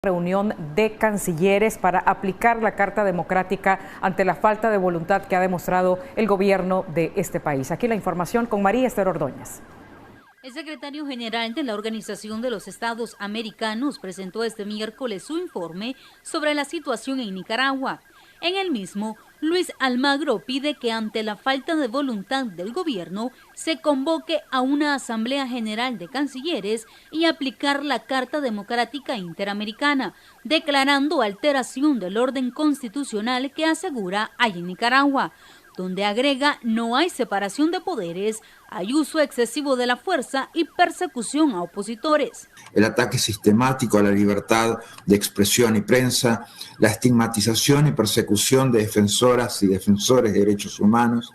Reunión de cancilleres para aplicar la Carta Democrática ante la falta de voluntad que ha demostrado el gobierno de este país. Aquí la información con María Esther Ordóñez. El secretario general de la Organización de los Estados Americanos presentó este miércoles su informe sobre la situación en Nicaragua. En el mismo, Luis Almagro pide que ante la falta de voluntad del gobierno se convoque a una Asamblea General de Cancilleres y aplicar la Carta Democrática Interamericana, declarando alteración del orden constitucional que asegura hay en Nicaragua, donde agrega no hay separación de poderes, hay uso excesivo de la fuerza y persecución a opositores. El ataque sistemático a la libertad de expresión y prensa, la estigmatización y persecución de defensoras y defensores de derechos humanos,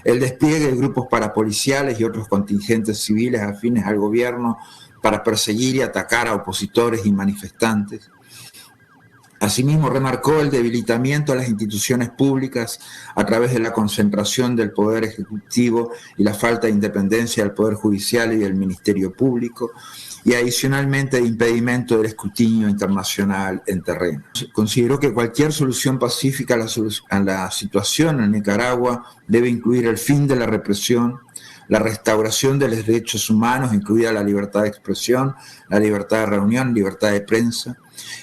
el despliegue de grupos parapoliciales y otros contingentes civiles afines al gobierno para perseguir y atacar a opositores y manifestantes. Asimismo, remarcó el debilitamiento de las instituciones públicas a través de la concentración del Poder Ejecutivo y la falta de independencia del Poder Judicial y del Ministerio Público, y adicionalmente el impedimento del escrutinio internacional en terreno. Consideró que cualquier solución pacífica a la situación en Nicaragua debe incluir el fin de la represión, la restauración de los derechos humanos, incluida la libertad de expresión, la libertad de reunión, libertad de prensa,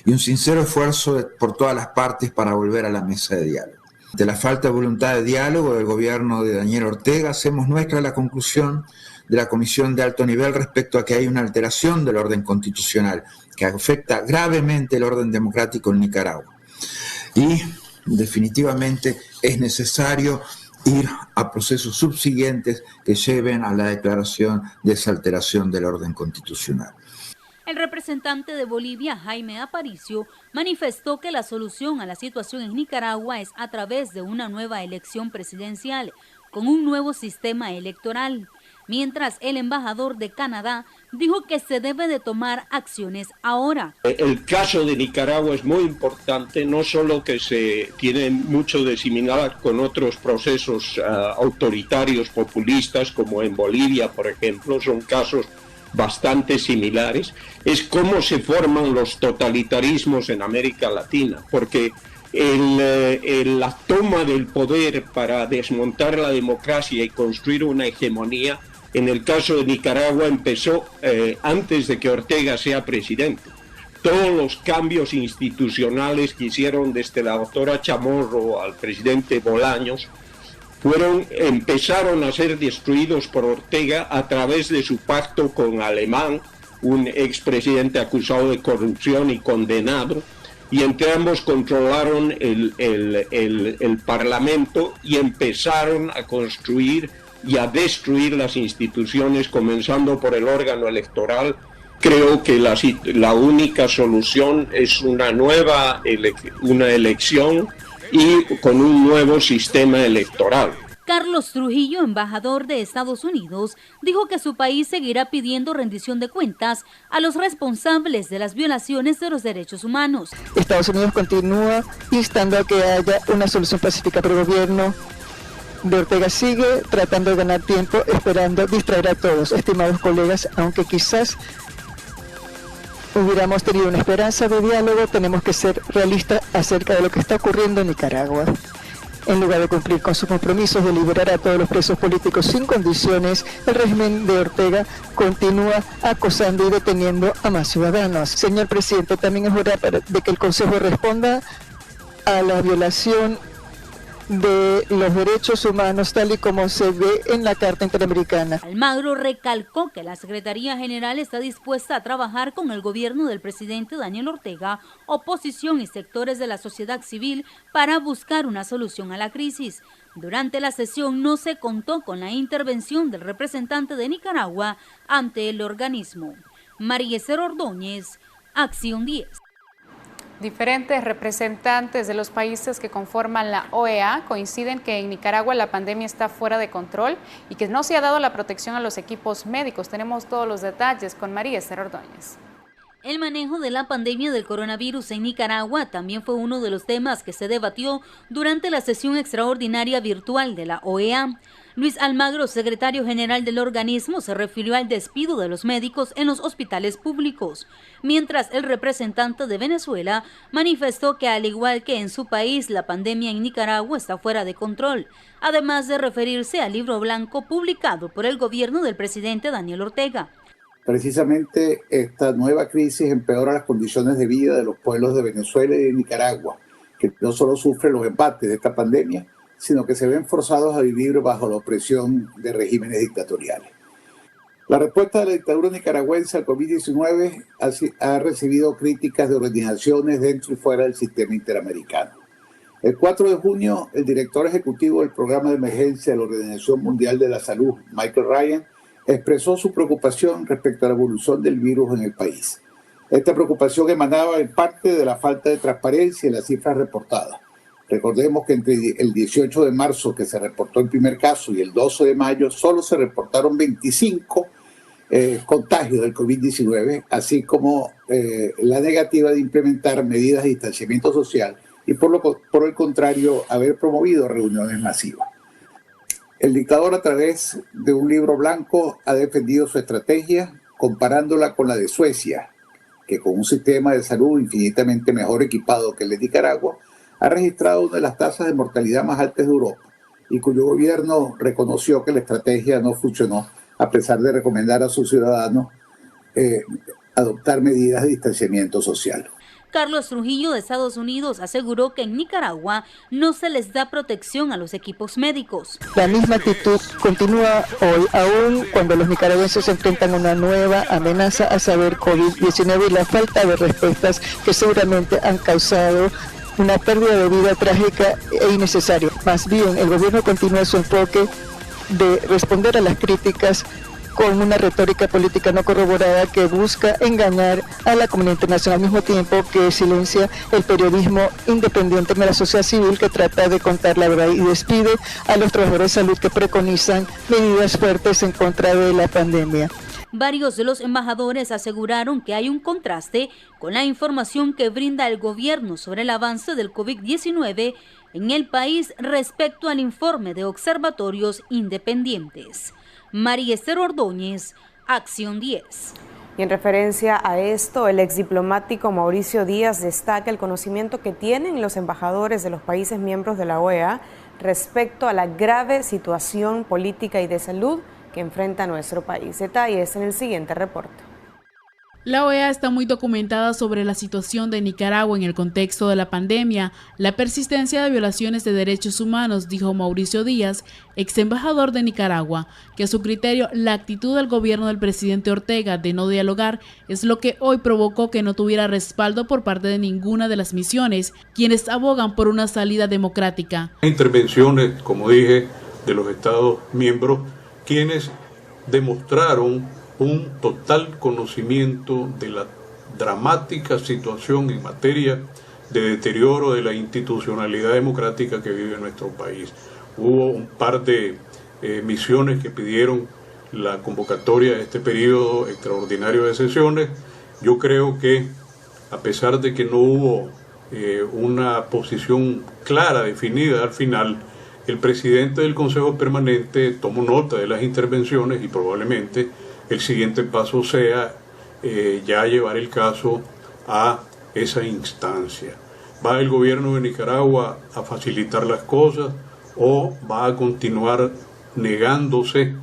y un sincero esfuerzo por todas las partes para volver a la mesa de diálogo. Ante la falta de voluntad de diálogo del gobierno de Daniel Ortega, hacemos nuestra la conclusión de la Comisión de Alto Nivel respecto a que hay una alteración del orden constitucional que afecta gravemente el orden democrático en Nicaragua. Y definitivamente es necesario ir a procesos subsiguientes que lleven a la declaración de esa alteración del orden constitucional. El representante de Bolivia, Jaime Aparicio, manifestó que la solución a la situación en Nicaragua es a través de una nueva elección presidencial, con un nuevo sistema electoral, mientras el embajador de Canadá dijo que se debe de tomar acciones ahora. El caso de Nicaragua es muy importante, no solo que se tiene mucho de similar con otros procesos autoritarios populistas como en Bolivia, por ejemplo, son casos bastante similares, es cómo se forman los totalitarismos en América Latina, porque la toma del poder para desmontar la democracia y construir una hegemonía, en el caso de Nicaragua empezó antes de que Ortega sea presidente. Todos los cambios institucionales que hicieron desde la doctora Chamorro al presidente Bolaños empezaron a ser destruidos por Ortega a través de su pacto con Alemán, un expresidente acusado de corrupción y condenado, y entre ambos controlaron el Parlamento y empezaron a construir y a destruir las instituciones, comenzando por el órgano electoral. Creo que la única solución es una elección y con un nuevo sistema electoral. Carlos Trujillo, embajador de Estados Unidos, dijo que su país seguirá pidiendo rendición de cuentas a los responsables de las violaciones de los derechos humanos. Estados Unidos continúa instando a que haya una solución pacífica, pero el gobierno de Ortega sigue tratando de ganar tiempo, esperando distraer a todos. Estimados colegas, aunque quizás hubiéramos tenido una esperanza de diálogo, tenemos que ser realistas acerca de lo que está ocurriendo en Nicaragua. En lugar de cumplir con sus compromisos de liberar a todos los presos políticos sin condiciones, el régimen de Ortega continúa acosando y deteniendo a más ciudadanos. Señor presidente, también es hora de que el Consejo responda a la violación de los derechos humanos tal y como se ve en la Carta Interamericana. Almagro recalcó que la Secretaría General está dispuesta a trabajar con el gobierno del presidente Daniel Ortega, oposición y sectores de la sociedad civil para buscar una solución a la crisis. Durante la sesión no se contó con la intervención del representante de Nicaragua ante el organismo. María Esther Ordóñez, Acción 10. Diferentes representantes de los países que conforman la OEA coinciden que en Nicaragua la pandemia está fuera de control y que no se ha dado la protección a los equipos médicos. Tenemos todos los detalles con María Esther Ordóñez. El manejo de la pandemia del coronavirus en Nicaragua también fue uno de los temas que se debatió durante la sesión extraordinaria virtual de la OEA. Luis Almagro, secretario general del organismo, se refirió al despido de los médicos en los hospitales públicos, mientras el representante de Venezuela manifestó que al igual que en su país, la pandemia en Nicaragua está fuera de control, además de referirse al libro blanco publicado por el gobierno del presidente Daniel Ortega. Precisamente esta nueva crisis empeora las condiciones de vida de los pueblos de Venezuela y de Nicaragua, que no solo sufren los embates de esta pandemia, sino que se ven forzados a vivir bajo la opresión de regímenes dictatoriales. La respuesta de la dictadura nicaragüense al COVID-19 ha recibido críticas de organizaciones dentro y fuera del sistema interamericano. El 4 de junio, el director ejecutivo del programa de emergencia de la Organización Mundial de la Salud, Michael Ryan, expresó su preocupación respecto a la evolución del virus en el país. Esta preocupación emanaba en parte de la falta de transparencia en las cifras reportadas. Recordemos que entre el 18 de marzo, que se reportó el primer caso, y el 12 de mayo, solo se reportaron 25 contagios del COVID-19, así como la negativa de implementar medidas de distanciamiento social y por el contrario, haber promovido reuniones masivas. El dictador, a través de un libro blanco, ha defendido su estrategia comparándola con la de Suecia, que con un sistema de salud infinitamente mejor equipado que el de Nicaragua, ha registrado una de las tasas de mortalidad más altas de Europa y cuyo gobierno reconoció que la estrategia no funcionó a pesar de recomendar a sus ciudadanos adoptar medidas de distanciamiento social. Carlos Trujillo de Estados Unidos aseguró que en Nicaragua no se les da protección a los equipos médicos. La misma actitud continúa hoy, aún cuando los nicaragüenses se enfrentan a una nueva amenaza, a saber COVID-19 y la falta de respuestas que seguramente han causado una pérdida de vida trágica e innecesaria. Más bien, el gobierno continúa su enfoque de responder a las críticas con una retórica política no corroborada que busca engañar a la comunidad internacional al mismo tiempo que silencia el periodismo independiente de la sociedad civil que trata de contar la verdad y despide a los trabajadores de salud que preconizan medidas fuertes en contra de la pandemia. Varios de los embajadores aseguraron que hay un contraste con la información que brinda el gobierno sobre el avance del COVID-19 en el país respecto al informe de observatorios independientes. María Esther Ordóñez, Acción 10. Y en referencia a esto, el exdiplomático Mauricio Díaz destaca el conocimiento que tienen los embajadores de los países miembros de la OEA respecto a la grave situación política y de salud que enfrenta nuestro país. Detalles en el siguiente reporte. La OEA está muy documentada sobre la situación de Nicaragua en el contexto de la pandemia, la persistencia de violaciones de derechos humanos, dijo Mauricio Díaz, ex embajador de Nicaragua, que a su criterio la actitud del gobierno del presidente Ortega de no dialogar es lo que hoy provocó que no tuviera respaldo por parte de ninguna de las misiones, quienes abogan por una salida democrática. Intervenciones, como dije, de los Estados miembros, quienes demostraron un total conocimiento de la dramática situación en materia de deterioro de la institucionalidad democrática que vive nuestro país. Hubo un par de misiones que pidieron la convocatoria de este periodo extraordinario de sesiones. Yo creo que, a pesar de que no hubo una posición clara, definida al final, el presidente del Consejo Permanente tomó nota de las intervenciones y probablemente el siguiente paso sea ya llevar el caso a esa instancia. ¿Va el gobierno de Nicaragua a facilitar las cosas o va a continuar negándose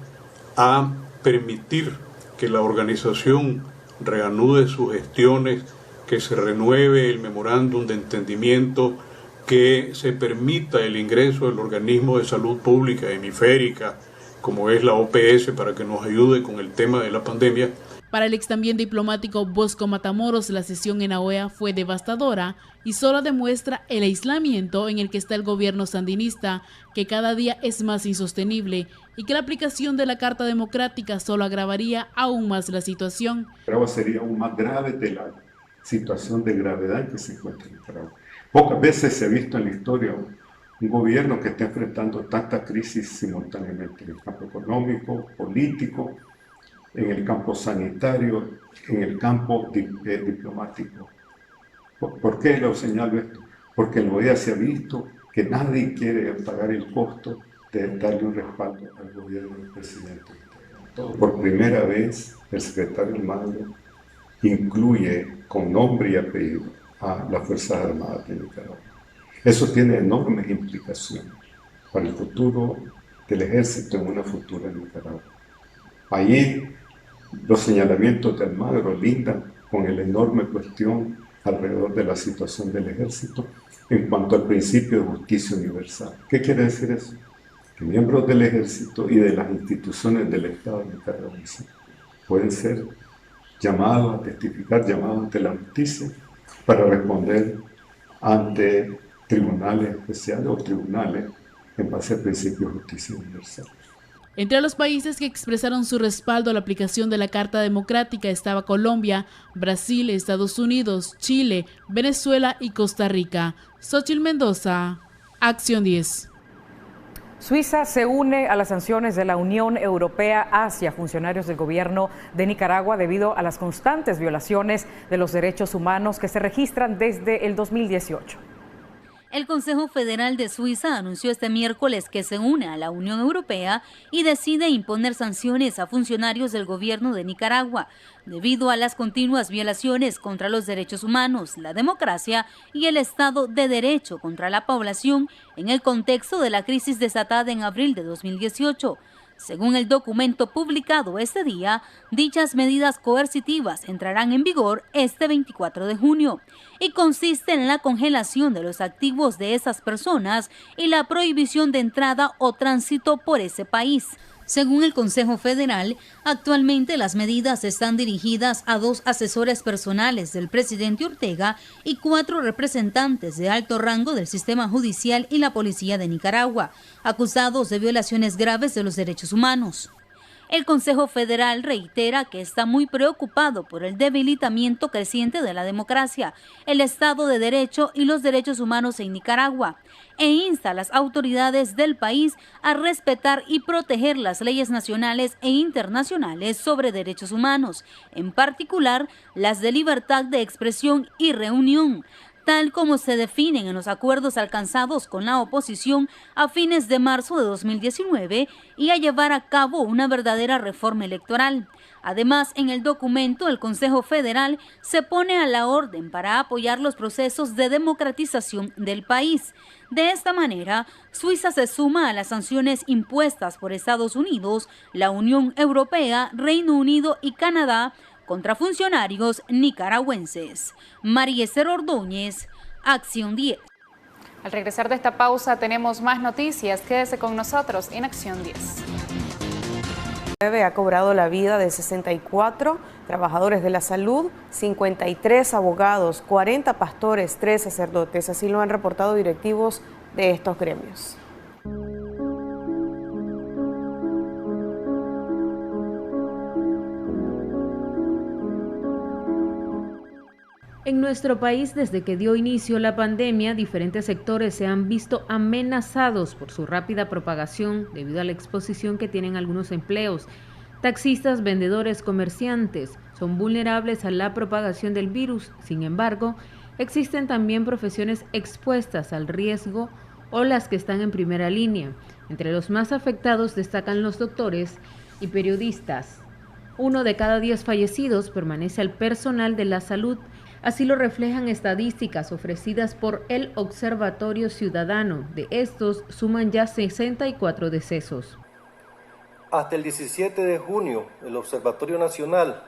a permitir que la organización reanude sus gestiones, que se renueve el memorándum de entendimiento, que se permita el ingreso del organismo de salud pública hemisférica, como es la OPS, para que nos ayude con el tema de la pandemia? Para el ex también diplomático Bosco Matamoros, la sesión en la OEA fue devastadora y solo demuestra el aislamiento en el que está el gobierno sandinista, que cada día es más insostenible y que la aplicación de la Carta Democrática solo agravaría aún más la situación. Nicaragua sería aún más grave de la situación de gravedad en que se encuentra Nicaragua. Pocas veces se ha visto en la historia un gobierno que esté enfrentando tantas crisis simultáneamente en el campo económico, político, en el campo sanitario, en el campo diplomático. ¿Por qué lo señalo esto? Porque en la OEA se ha visto que nadie quiere pagar el costo de darle un respaldo al gobierno del presidente. Por primera vez, el secretario Almagro incluye con nombre y apellido a las Fuerzas Armadas de Nicaragua. Eso tiene enormes implicaciones para el futuro del ejército en una futura Nicaragua. Allí los señalamientos de Almagro lindan con la enorme cuestión alrededor de la situación del ejército en cuanto al principio de justicia universal. ¿Qué quiere decir eso? Que miembros del ejército y de las instituciones del Estado nicaragüense pueden ser llamados a testificar, llamados ante la justicia para responder ante tribunales especiales o tribunales en base al principio de justicia universal. Entre los países que expresaron su respaldo a la aplicación de la Carta Democrática estaba Colombia, Brasil, Estados Unidos, Chile, Venezuela y Costa Rica. Xochitl Mendoza, Acción 10. Suiza se une a las sanciones de la Unión Europea hacia funcionarios del gobierno de Nicaragua debido a las constantes violaciones de los derechos humanos que se registran desde el 2018. El Consejo Federal de Suiza anunció este miércoles que se une a la Unión Europea y decide imponer sanciones a funcionarios del gobierno de Nicaragua debido a las continuas violaciones contra los derechos humanos, la democracia y el Estado de Derecho contra la población en el contexto de la crisis desatada en abril de 2018. Según el documento publicado este día, dichas medidas coercitivas entrarán en vigor este 24 de junio y consiste en la congelación de los activos de esas personas y la prohibición de entrada o tránsito por ese país. Según el Consejo Federal, actualmente las medidas están dirigidas a 2 asesores personales del presidente Ortega y 4 representantes de alto rango del sistema judicial y la policía de Nicaragua, acusados de violaciones graves de los derechos humanos. El Consejo Federal reitera que está muy preocupado por el debilitamiento creciente de la democracia, el Estado de Derecho y los derechos humanos en Nicaragua, e insta a las autoridades del país a respetar y proteger las leyes nacionales e internacionales sobre derechos humanos, en particular las de libertad de expresión y reunión, tal como se definen en los acuerdos alcanzados con la oposición a fines de marzo de 2019 y a llevar a cabo una verdadera reforma electoral. Además, en el documento, el Consejo Federal se pone a la orden para apoyar los procesos de democratización del país. De esta manera, Suiza se suma a las sanciones impuestas por Estados Unidos, la Unión Europea, Reino Unido y Canadá contra funcionarios nicaragüenses. María Esther Ordóñez, Acción 10. Al regresar de esta pausa tenemos más noticias. Quédese con nosotros en Acción 10. Ha cobrado la vida de 64 trabajadores de la salud, 53 abogados, 40 pastores, 3 sacerdotes. Así lo han reportado directivos de estos gremios. En nuestro país, desde que dio inicio la pandemia, diferentes sectores se han visto amenazados por su rápida propagación debido a la exposición que tienen algunos empleos. Taxistas, vendedores, comerciantes son vulnerables a la propagación del virus. Sin embargo, existen también profesiones expuestas al riesgo o las que están en primera línea. Entre los más afectados destacan los doctores y periodistas. 1 de cada 10 fallecidos permanece al personal de la salud. Así lo reflejan estadísticas ofrecidas por el Observatorio Ciudadano. De estos, suman ya 64 decesos. Hasta el 17 de junio, el Observatorio Nacional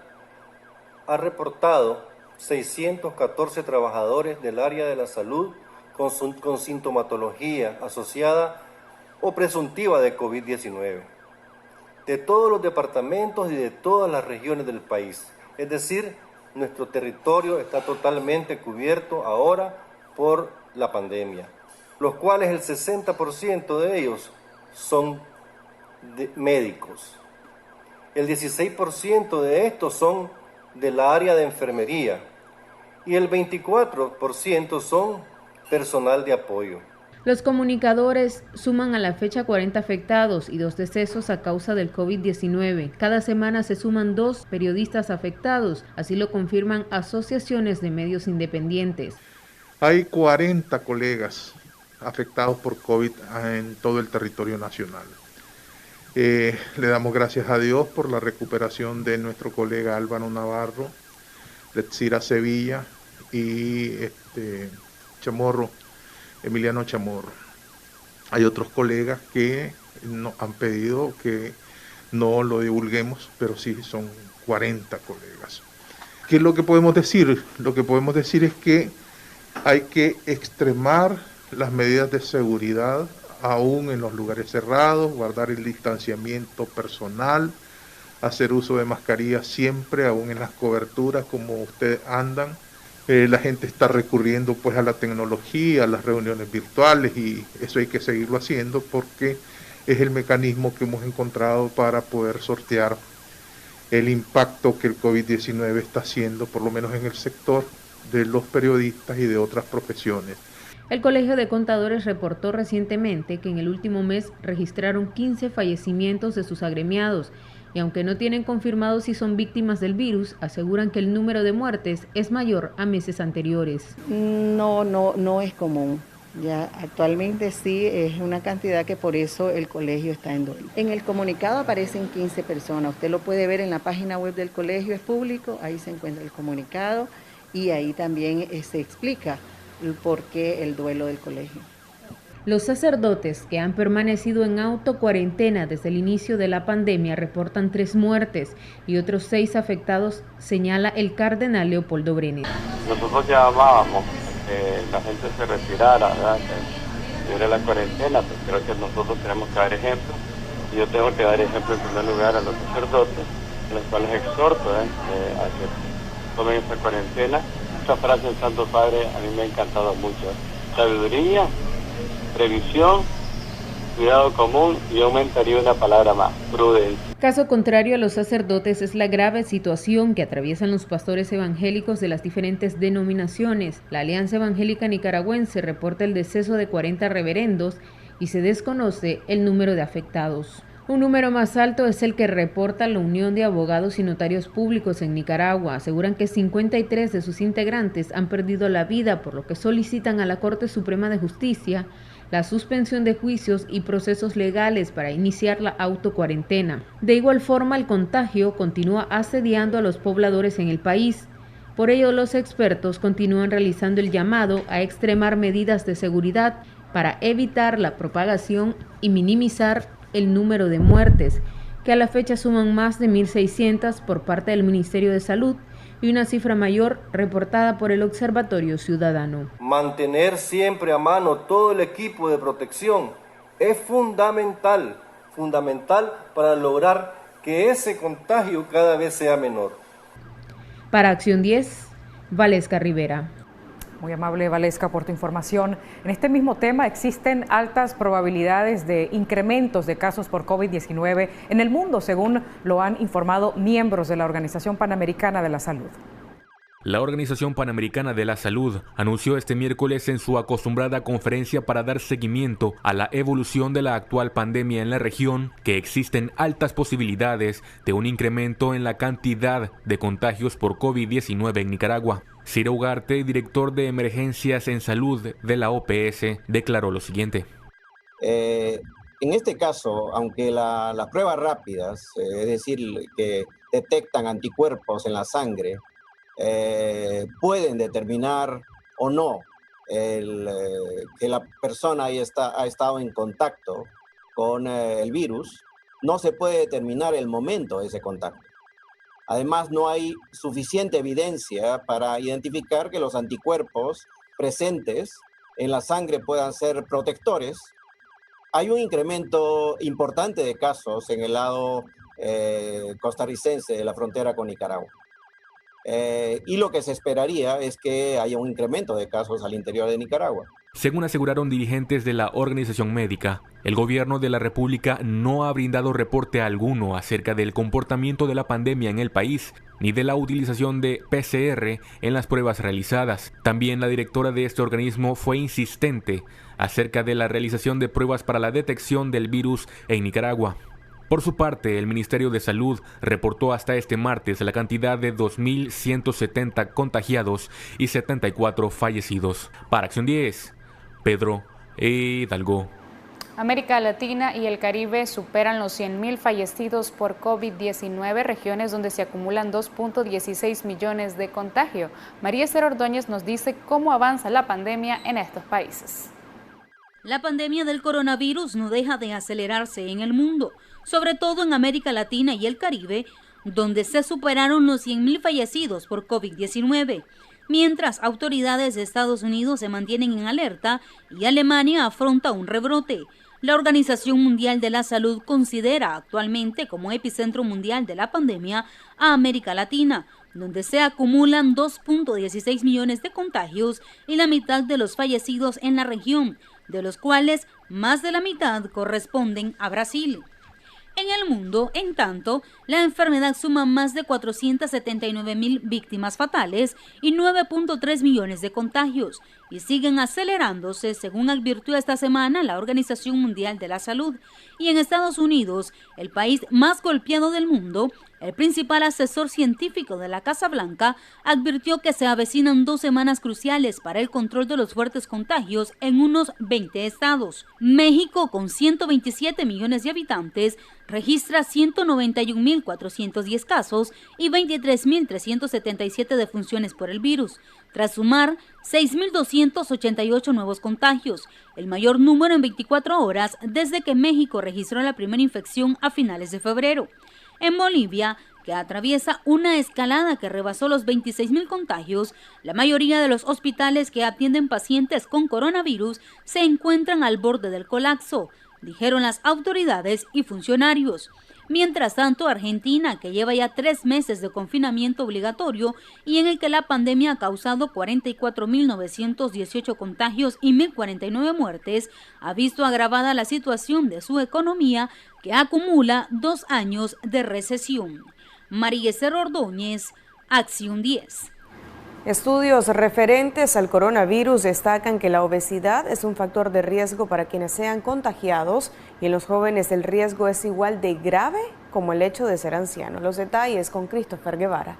ha reportado 614 trabajadores del área de la salud con sintomatología asociada o presuntiva de COVID-19, de todos los departamentos y de todas las regiones del país. Es decir, nuestro territorio está totalmente cubierto ahora por la pandemia, los cuales el 60% de ellos son médicos. El 16% de estos son del área de enfermería y el 24% son personal de apoyo. Los comunicadores suman a la fecha 40 afectados y 2 decesos a causa del COVID-19. Cada semana se suman 2 periodistas afectados, así lo confirman asociaciones de medios independientes. Hay 40 colegas afectados por COVID en todo el territorio nacional. Le damos gracias a Dios por la recuperación de nuestro colega Álvaro Navarro, Letzira Sevilla y Emiliano Chamorro. Hay otros colegas que nos han pedido que no lo divulguemos, pero sí son 40 colegas. ¿Qué es lo que podemos decir? Lo que podemos decir es que hay que extremar las medidas de seguridad aún en los lugares cerrados, guardar el distanciamiento personal, hacer uso de mascarillas siempre, aún en las coberturas como ustedes andan. La gente está recurriendo pues a la tecnología, a las reuniones virtuales, y eso hay que seguirlo haciendo porque es el mecanismo que hemos encontrado para poder sortear el impacto que el COVID-19 está haciendo, por lo menos en el sector de los periodistas y de otras profesiones. El Colegio de Contadores reportó recientemente que en el último mes registraron 15 fallecimientos de sus agremiados, y aunque no tienen confirmado si son víctimas del virus, aseguran que el número de muertes es mayor a meses anteriores. No es común. Ya actualmente sí es una cantidad que por eso el colegio está en duelo. En el comunicado aparecen 15 personas. Usted lo puede ver en la página web del colegio, es público, ahí se encuentra el comunicado y ahí también se explica el por qué el duelo del colegio. Los sacerdotes que han permanecido en autocuarentena desde el inicio de la pandemia reportan 3 muertes y otros 6 afectados, señala el cardenal Leopoldo Brenes. Nosotros llamábamos que la gente se retirara, ¿verdad? Que libre la cuarentena, pero creo que nosotros tenemos que dar ejemplo. Y yo tengo que dar ejemplo en primer lugar a los sacerdotes, a los cuales exhorto a que tomen esta cuarentena. Esta frase del Santo Padre a mí me ha encantado mucho. Sabiduría, previsión, cuidado común, y aumentaría una palabra más, prudencia. Caso contrario a los sacerdotes es la grave situación que atraviesan los pastores evangélicos de las diferentes denominaciones. La Alianza Evangélica Nicaragüense reporta el deceso de 40 reverendos y se desconoce el número de afectados. Un número más alto es el que reporta la Unión de Abogados y Notarios Públicos en Nicaragua. Aseguran que 53 de sus integrantes han perdido la vida, por lo que solicitan a la Corte Suprema de Justicia la suspensión de juicios y procesos legales para iniciar la autocuarentena. De igual forma, el contagio continúa asediando a los pobladores en el país. Por ello, los expertos continúan realizando el llamado a extremar medidas de seguridad para evitar la propagación y minimizar el número de muertes, que a la fecha suman más de 1.600 por parte del Ministerio de Salud y una cifra mayor reportada por el Observatorio Ciudadano. Mantener siempre a mano todo el equipo de protección es fundamental para lograr que ese contagio cada vez sea menor. Para Acción 10, Valesca Rivera. Muy amable, Valesca, por tu información. En este mismo tema, existen altas probabilidades de incrementos de casos por COVID-19 en el mundo, según lo han informado miembros de la Organización Panamericana de la Salud. La Organización Panamericana de la Salud anunció este miércoles en su acostumbrada conferencia para dar seguimiento a la evolución de la actual pandemia en la región que existen altas posibilidades de un incremento en la cantidad de contagios por COVID-19 en Nicaragua. Ciro Ugarte, director de emergencias en salud de la OPS, declaró lo siguiente. En este caso, aunque las pruebas rápidas, es decir, que detectan anticuerpos en la sangre, pueden determinar o no que la persona ha estado en contacto con el virus, no se puede determinar el momento de ese contacto. Además, no hay suficiente evidencia para identificar que los anticuerpos presentes en la sangre puedan ser protectores. Hay un incremento importante de casos en el lado costarricense de la frontera con Nicaragua. Y lo que se esperaría es que haya un incremento de casos al interior de Nicaragua. Según aseguraron dirigentes de la organización médica, el gobierno de la República no ha brindado reporte alguno acerca del comportamiento de la pandemia en el país, ni de la utilización de PCR en las pruebas realizadas. También la directora de este organismo fue insistente acerca de la realización de pruebas para la detección del virus en Nicaragua. Por su parte, el Ministerio de Salud reportó hasta este martes la cantidad de 2.170 contagiados y 74 fallecidos. Para Acción 10, Pedro Hidalgo. América Latina y el Caribe superan los 100.000 fallecidos por COVID-19, regiones donde se acumulan 2.16 millones de contagio. María Esther Ordóñez nos dice cómo avanza la pandemia en estos países. La pandemia del coronavirus no deja de acelerarse en el mundo, sobre todo en América Latina y el Caribe, donde se superaron los 100.000 fallecidos por COVID-19. Mientras autoridades de Estados Unidos se mantienen en alerta y Alemania afronta un rebrote. La Organización Mundial de la Salud considera actualmente como epicentro mundial de la pandemia a América Latina, donde se acumulan 2.16 millones de contagios y la mitad de los fallecidos en la región, de los cuales más de la mitad corresponden a Brasil. En el mundo, en tanto, la enfermedad suma más de 479.000 víctimas fatales y 9.3 millones de contagios, y siguen acelerándose, según advirtió esta semana la Organización Mundial de la Salud. Y en Estados Unidos, el país más golpeado del mundo, el principal asesor científico de la Casa Blanca advirtió que se avecinan 2 semanas cruciales para el control de los fuertes contagios en unos 20 estados. México, con 127 millones de habitantes, registra 191.410 casos y 23.377 defunciones por el virus, tras sumar 6.288 nuevos contagios, el mayor número en 24 horas desde que México registró la primera infección a finales de febrero. En Bolivia, que atraviesa una escalada que rebasó los 26.000 contagios, la mayoría de los hospitales que atienden pacientes con coronavirus se encuentran al borde del colapso, dijeron las autoridades y funcionarios. Mientras tanto, Argentina, que lleva ya 3 meses de confinamiento obligatorio y en el que la pandemia ha causado 44.918 contagios y 1.049 muertes, ha visto agravada la situación de su economía, que acumula 2 años de recesión. María Esther Ordóñez, Acción 10. Estudios referentes al coronavirus destacan que la obesidad es un factor de riesgo para quienes sean contagiados y en los jóvenes el riesgo es igual de grave como el hecho de ser anciano. Los detalles con Christopher Guevara.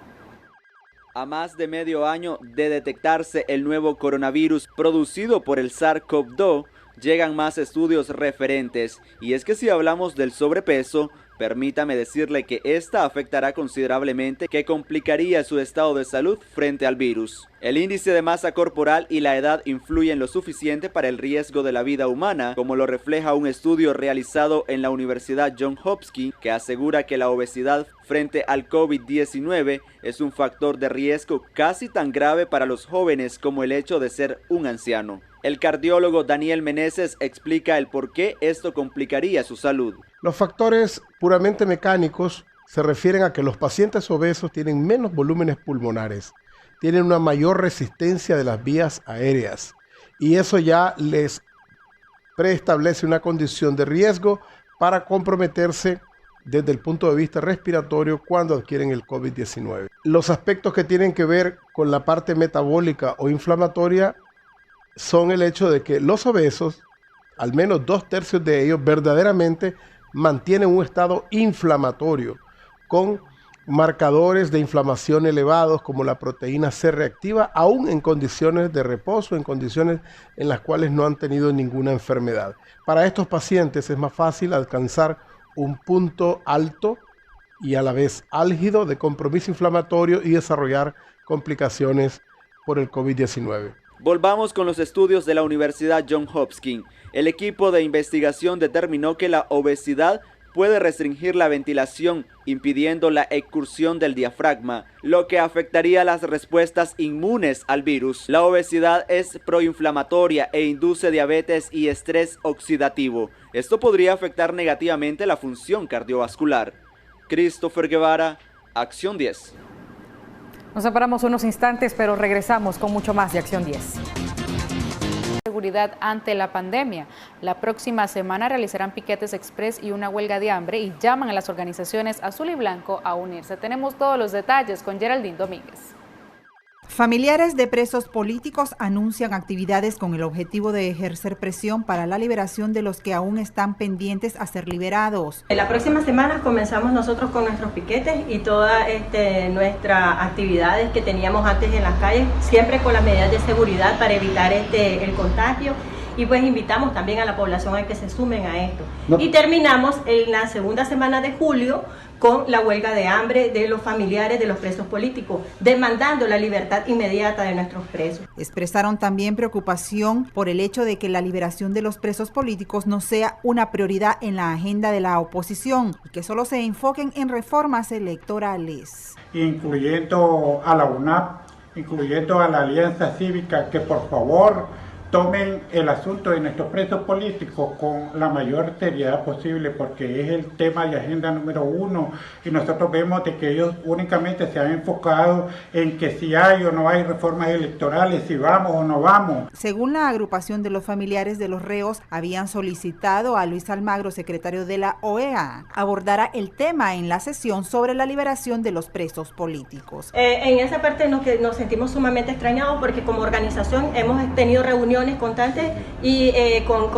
A más de medio año de detectarse el nuevo coronavirus producido por el SARS-CoV-2, llegan más estudios referentes, y es que si hablamos del sobrepeso, permítame decirle que esta afectará considerablemente, que complicaría su estado de salud frente al virus. El índice de masa corporal y la edad influyen lo suficiente para el riesgo de la vida humana, como lo refleja un estudio realizado en la Universidad Johns Hopkins, que asegura que la obesidad frente al COVID-19 es un factor de riesgo casi tan grave para los jóvenes como el hecho de ser un anciano. El cardiólogo Daniel Meneses explica el por qué esto complicaría su salud. Los factores puramente mecánicos se refieren a que los pacientes obesos tienen menos volúmenes pulmonares, tienen una mayor resistencia de las vías aéreas y eso ya les preestablece una condición de riesgo para comprometerse desde el punto de vista respiratorio cuando adquieren el COVID-19. Los aspectos que tienen que ver con la parte metabólica o inflamatoria son el hecho de que los obesos, al menos 2/3 de ellos, verdaderamente mantienen un estado inflamatorio con marcadores de inflamación elevados como la proteína C reactiva, aún en condiciones de reposo, en condiciones en las cuales no han tenido ninguna enfermedad. Para estos pacientes es más fácil alcanzar un punto alto y a la vez álgido de compromiso inflamatorio y desarrollar complicaciones por el COVID-19. Volvamos con los estudios de la Universidad Johns Hopkins. El equipo de investigación determinó que la obesidad puede restringir la ventilación, impidiendo la excursión del diafragma, lo que afectaría las respuestas inmunes al virus. La obesidad es proinflamatoria e induce diabetes y estrés oxidativo. Esto podría afectar negativamente la función cardiovascular. Christopher Guevara, Acción 10. Nos separamos unos instantes, pero regresamos con mucho más de Acción 10. seguridad ante la pandemia. La próxima semana realizarán piquetes express y una huelga de hambre y llaman a las organizaciones azul y blanco a unirse. Tenemos todos los detalles con Geraldine Domínguez. Familiares de presos políticos anuncian actividades con el objetivo de ejercer presión para la liberación de los que aún están pendientes a ser liberados. La próxima semana comenzamos nosotros con nuestros piquetes y todas nuestras actividades que teníamos antes en las calles, siempre con las medidas de seguridad para evitar el contagio. Y pues invitamos también a la población a que se sumen a esto. Y terminamos en la segunda semana de julio con la huelga de hambre de los familiares de los presos políticos, demandando la libertad inmediata de nuestros presos. Expresaron también preocupación por el hecho de que la liberación de los presos políticos no sea una prioridad en la agenda de la oposición y que solo se enfoquen en reformas electorales. Incluyendo a la UNAP, incluyendo a la Alianza Cívica, que por favor tomen el asunto de nuestros presos políticos con la mayor seriedad posible, porque es el tema de agenda número 1 y nosotros vemos de que ellos únicamente se han enfocado en que si hay o no hay reformas electorales, si vamos o no vamos. Según la agrupación de los familiares de los reos, habían solicitado a Luis Almagro, secretario de la OEA, abordara el tema en la sesión sobre la liberación de los presos políticos. En esa parte nos sentimos sumamente extrañados porque como organización hemos tenido reuniones constantes y con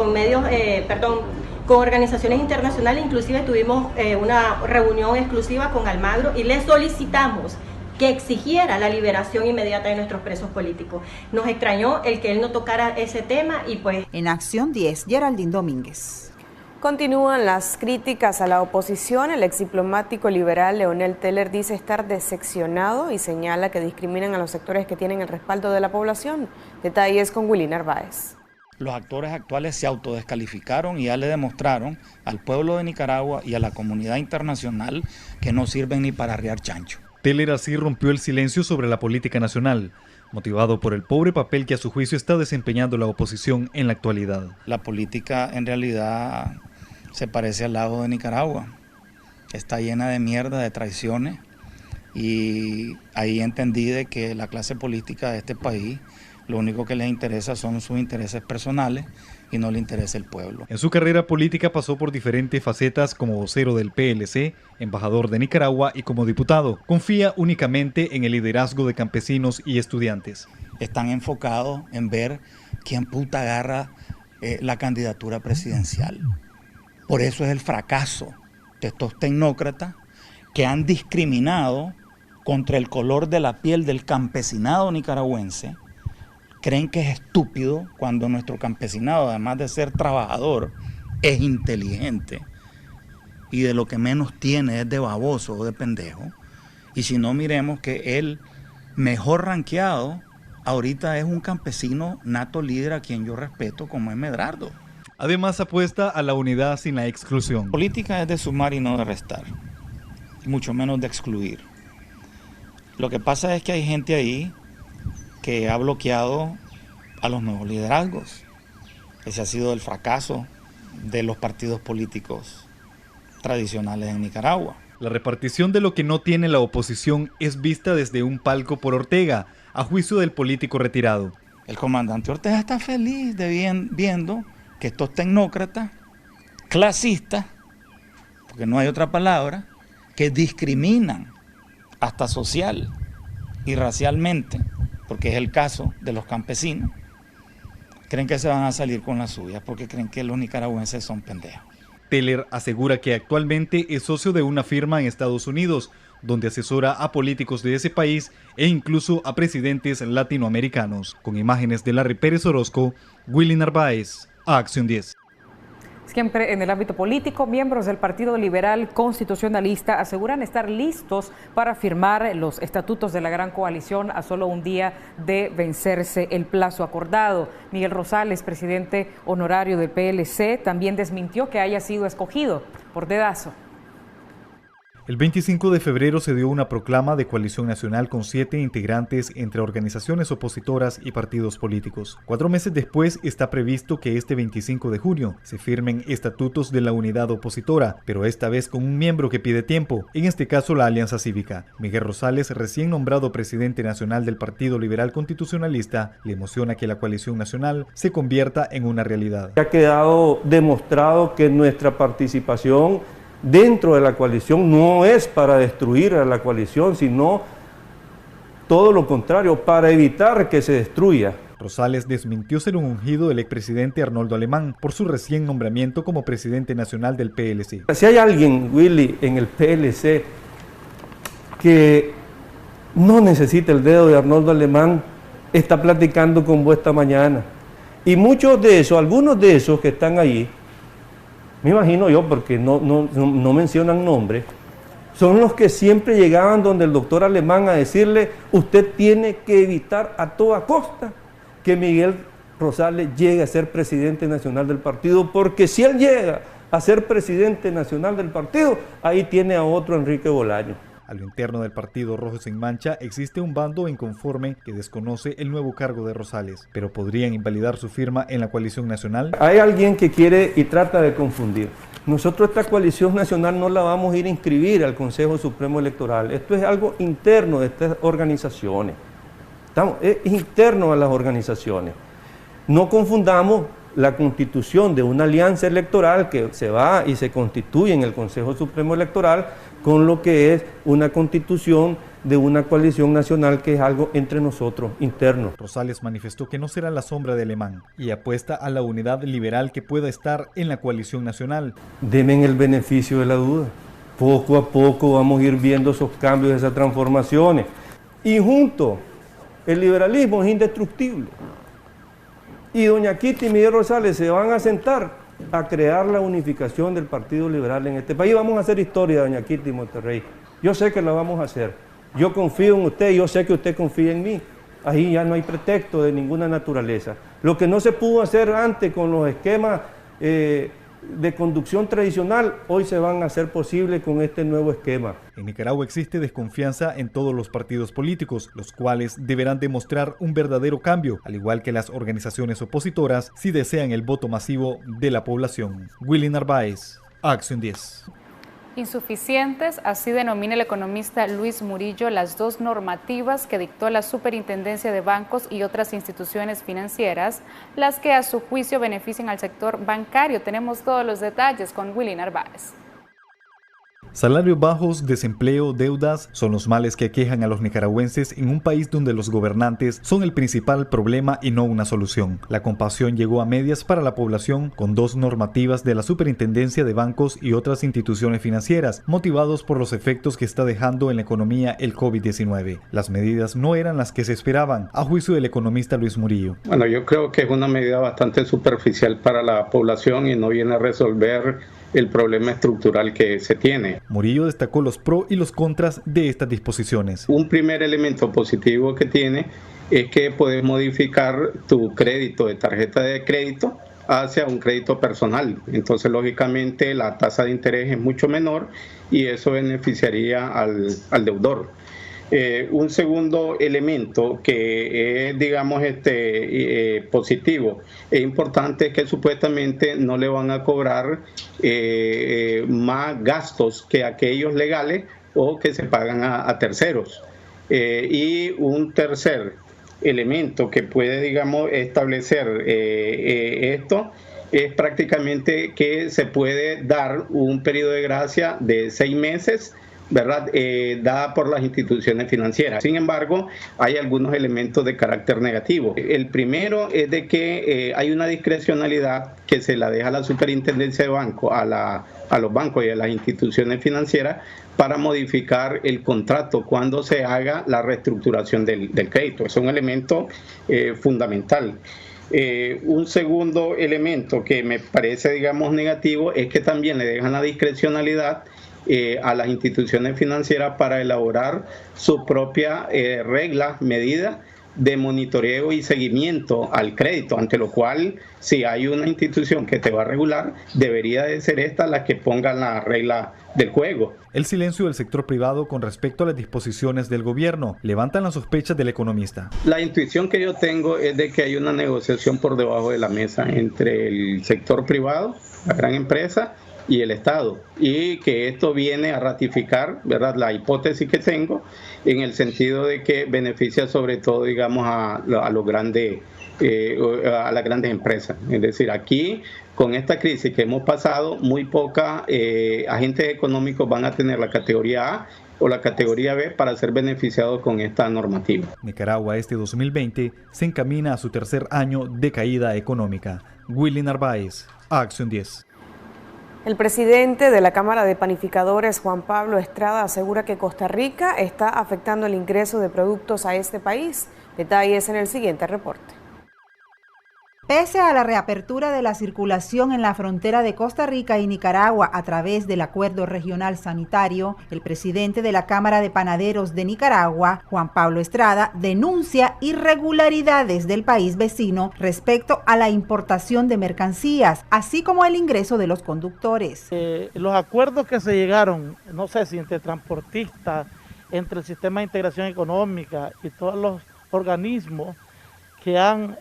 organizaciones internacionales, inclusive tuvimos una reunión exclusiva con Almagro y le solicitamos que exigiera la liberación inmediata de nuestros presos políticos. Nos extrañó el que él no tocara ese tema y pues... En Acción 10, Geraldine Domínguez. Continúan las críticas a la oposición. El exdiplomático liberal Leonel Teller dice estar decepcionado y señala que discriminan a los sectores que tienen el respaldo de la población. Detalles con Willy Narváez. Los actores actuales se autodescalificaron y ya le demostraron al pueblo de Nicaragua y a la comunidad internacional que no sirven ni para arriar chancho. Teller así rompió el silencio sobre la política nacional, motivado por el pobre papel que a su juicio está desempeñando la oposición en la actualidad. La política en realidad se parece al lago de Nicaragua, está llena de mierda, de traiciones, y ahí entendí de que la clase política de este país lo único que les interesa son sus intereses personales y no le interesa el pueblo. En su carrera política pasó por diferentes facetas como vocero del PLC, embajador de Nicaragua y como diputado. Confía únicamente en el liderazgo de campesinos y estudiantes. Están enfocados en ver quién puta agarra la candidatura presidencial. Por eso es el fracaso de estos tecnócratas que han discriminado contra el color de la piel del campesinado nicaragüense. Creen que es estúpido cuando nuestro campesinado, además de ser trabajador, es inteligente. Y de lo que menos tiene es de baboso o de pendejo. Y si no, miremos que el mejor rankeado ahorita es un campesino nato líder a quien yo respeto, como es Medrado. Además apuesta a la unidad sin la exclusión. Política es de sumar y no de restar, mucho menos de excluir. Lo que pasa es que hay gente ahí que ha bloqueado a los nuevos liderazgos. Ese ha sido el fracaso de los partidos políticos tradicionales en Nicaragua. La repartición de lo que no tiene la oposición es vista desde un palco por Ortega, a juicio del político retirado. El comandante Ortega está feliz de viendo que estos tecnócratas, clasistas, porque no hay otra palabra, que discriminan hasta social y racialmente, porque es el caso de los campesinos, creen que se van a salir con las suyas porque creen que los nicaragüenses son pendejos. Teller asegura que actualmente es socio de una firma en Estados Unidos, donde asesora a políticos de ese país e incluso a presidentes latinoamericanos. Con imágenes de Larry Pérez Orozco, Willy Narváez, a Acción 10. Siempre en el ámbito político, miembros del Partido Liberal Constitucionalista aseguran estar listos para firmar los estatutos de la Gran Coalición a solo un día de vencerse el plazo acordado. Miguel Rosales, presidente honorario del PLC, también desmintió que haya sido escogido por dedazo. El 25 de febrero se dio una proclama de coalición nacional con 7 integrantes entre organizaciones opositoras y partidos políticos. 4 meses después está previsto que este 25 de junio se firmen estatutos de la unidad opositora, pero esta vez con un miembro que pide tiempo, en este caso la Alianza Cívica. Miguel Rosales, recién nombrado presidente nacional del Partido Liberal Constitucionalista, le emociona que la coalición nacional se convierta en una realidad. Ha quedado demostrado que nuestra participación dentro de la coalición no es para destruir a la coalición, sino todo lo contrario, para evitar que se destruya. Rosales desmintió ser un ungido del expresidente Arnoldo Alemán por su recién nombramiento como presidente nacional del PLC. Si hay alguien, Willy, en el PLC que no necesita el dedo de Arnoldo Alemán, está platicando con vos esta mañana. Y muchos de esos, algunos de esos que están ahí, me imagino yo, porque no mencionan nombres, son los que siempre llegaban donde el doctor Alemán a decirle: usted tiene que evitar a toda costa que Miguel Rosales llegue a ser presidente nacional del partido, porque si él llega a ser presidente nacional del partido, ahí tiene a otro Enrique Bolaños. A lo interno del partido Rojo Sin Mancha existe un bando inconforme que desconoce el nuevo cargo de Rosales, pero podrían invalidar su firma en la coalición nacional. Hay alguien que quiere y trata de confundir. Nosotros esta coalición nacional no la vamos a ir a inscribir al Consejo Supremo Electoral. Esto es algo interno de estas organizaciones. Es interno a las organizaciones. No confundamos la constitución de una alianza electoral que se va y se constituye en el Consejo Supremo Electoral con lo que es una constitución de una coalición nacional que es algo entre nosotros, interno. Rosales manifestó que no será la sombra de Alemán y apuesta a la unidad liberal que pueda estar en la coalición nacional. Denme el beneficio de la duda. Poco a poco vamos a ir viendo esos cambios, esas transformaciones. Y junto, el liberalismo es indestructible. Y doña Kitty y Miguel Rosales se van a sentar a crear la unificación del Partido Liberal en este país. Vamos a hacer historia, doña Kitty Monterrey. Yo sé que la vamos a hacer. Yo confío en usted y yo sé que usted confía en mí. Ahí ya no hay pretexto de ninguna naturaleza. Lo que no se pudo hacer antes con los esquemas de conducción tradicional, hoy se van a hacer posible con este nuevo esquema. En Nicaragua existe desconfianza en todos los partidos políticos, los cuales deberán demostrar un verdadero cambio, al igual que las organizaciones opositoras, si desean el voto masivo de la población. Willy Narváez, Acción 10. Insuficientes, así denomina el economista Luis Murillo las 2 normativas que dictó la Superintendencia de Bancos y otras instituciones financieras, las que a su juicio benefician al sector bancario. Tenemos todos los detalles con Willy Narváez. Salarios bajos, desempleo, deudas son los males que aquejan a los nicaragüenses en un país donde los gobernantes son el principal problema y no una solución. La compasión llegó a medias para la población con 2 normativas de la Superintendencia de Bancos y otras instituciones financieras, motivados por los efectos que está dejando en la economía el COVID-19. Las medidas no eran las que se esperaban, a juicio del economista Luis Murillo. Bueno, yo creo que es una medida bastante superficial para la población y no viene a resolver el problema estructural que se tiene. Murillo destacó los pros y los contras de estas disposiciones. Un primer elemento positivo que tiene es que puedes modificar tu crédito de tarjeta de crédito hacia un crédito personal. Entonces, lógicamente, la tasa de interés es mucho menor y eso beneficiaría al deudor. Un segundo elemento que es, digamos, positivo e importante es que supuestamente no le van a cobrar más gastos que aquellos legales o que se pagan a terceros. Y un tercer elemento que puede, digamos, establecer esto es prácticamente que se puede dar un periodo de gracia de 6 meses, ¿verdad? Dada por las instituciones financieras. Sin embargo, hay algunos elementos de carácter negativo. El primero es de que hay una discrecionalidad que se la deja a la Superintendencia de Banco, a los bancos y a las instituciones financieras para modificar el contrato cuando se haga la reestructuración del crédito. Es un elemento fundamental. Un segundo elemento que me parece, digamos, negativo es que también le dejan la discrecionalidad a las instituciones financieras para elaborar su propia regla, medida de monitoreo y seguimiento al crédito, ante lo cual si hay una institución que te va a regular, debería de ser esta la que ponga la regla del juego. El silencio del sector privado con respecto a las disposiciones del gobierno levantan las sospechas del economista. La intuición que yo tengo es de que hay una negociación por debajo de la mesa entre el sector privado, la gran empresa, y el Estado, y que esto viene a ratificar, ¿verdad?, la hipótesis que tengo, en el sentido de que beneficia sobre todo, digamos, a los grandes, a las grandes empresas. Es decir, aquí, con esta crisis que hemos pasado, muy pocos agentes económicos van a tener la categoría A o la categoría B para ser beneficiados con esta normativa. Nicaragua este 2020 se encamina a su tercer año de caída económica. Willy Narváez, Acción 10. El presidente de la Cámara de Panificadores, Juan Pablo Estrada, asegura que Costa Rica está afectando el ingreso de productos a este país. Detalles en el siguiente reporte. Pese a la reapertura de la circulación en la frontera de Costa Rica y Nicaragua a través del Acuerdo Regional Sanitario, el presidente de la Cámara de Panaderos de Nicaragua, Juan Pablo Estrada, denuncia irregularidades del país vecino respecto a la importación de mercancías, así como el ingreso de los conductores. Los acuerdos que se llegaron, no sé si entre transportistas, entre el Sistema de Integración Económica y todos los organismos que han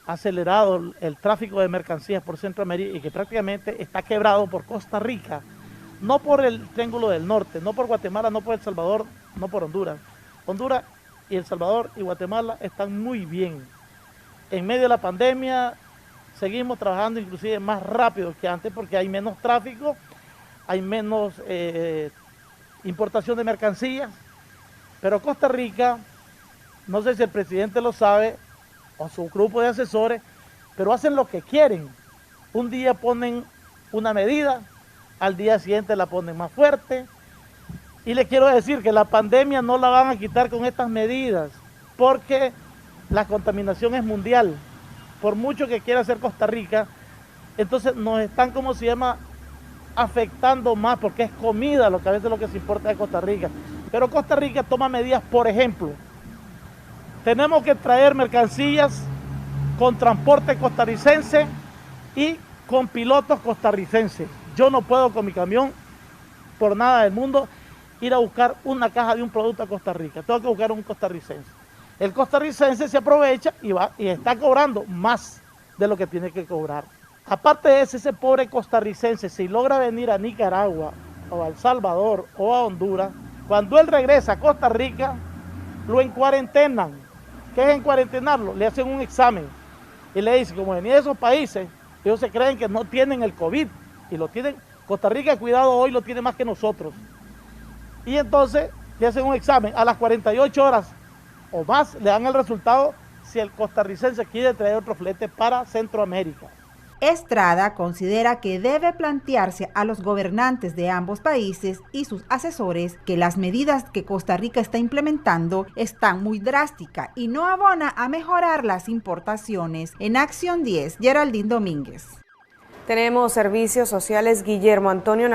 acelerado el tráfico de mercancías por Centroamérica y que prácticamente está quebrado por Costa Rica, no por el Triángulo del Norte, no por Guatemala, no por El Salvador, no por Honduras. Honduras y El Salvador y Guatemala están muy bien. En medio de la pandemia seguimos trabajando inclusive más rápido que antes porque hay menos tráfico, hay menos importación de mercancías, pero Costa Rica, no sé si el presidente lo sabe, o su grupo de asesores, pero hacen lo que quieren. Un día ponen una medida, al día siguiente la ponen más fuerte. Y les quiero decir que la pandemia no la van a quitar con estas medidas, porque la contaminación es mundial. Por mucho que quiera hacer Costa Rica, entonces nos están, como se llama, afectando más, porque es comida lo que a veces lo que se importa de Costa Rica. Pero Costa Rica toma medidas, por ejemplo, tenemos que traer mercancías con transporte costarricense y con pilotos costarricenses. Yo no puedo con mi camión, por nada del mundo, ir a buscar una caja de un producto a Costa Rica. Tengo que buscar un costarricense. El costarricense se aprovecha y va y está cobrando más de lo que tiene que cobrar. Aparte de eso, ese pobre costarricense, si logra venir a Nicaragua o a El Salvador o a Honduras, cuando él regresa a Costa Rica, lo encuarentenan. ¿Qué es encuarentenarlo? Le hacen un examen y le dicen, como venía de esos países, ellos se creen que no tienen el COVID y lo tienen. Costa Rica, cuidado, hoy lo tiene más que nosotros. Y entonces le hacen un examen, a las 48 horas o más le dan el resultado si el costarricense quiere traer otro flete para Centroamérica. Estrada considera que debe plantearse a los gobernantes de ambos países y sus asesores que las medidas que Costa Rica está implementando están muy drásticas y no abona a mejorar las importaciones. En Acción 10, Geraldine Domínguez. Tenemos servicios sociales. Guillermo Antonio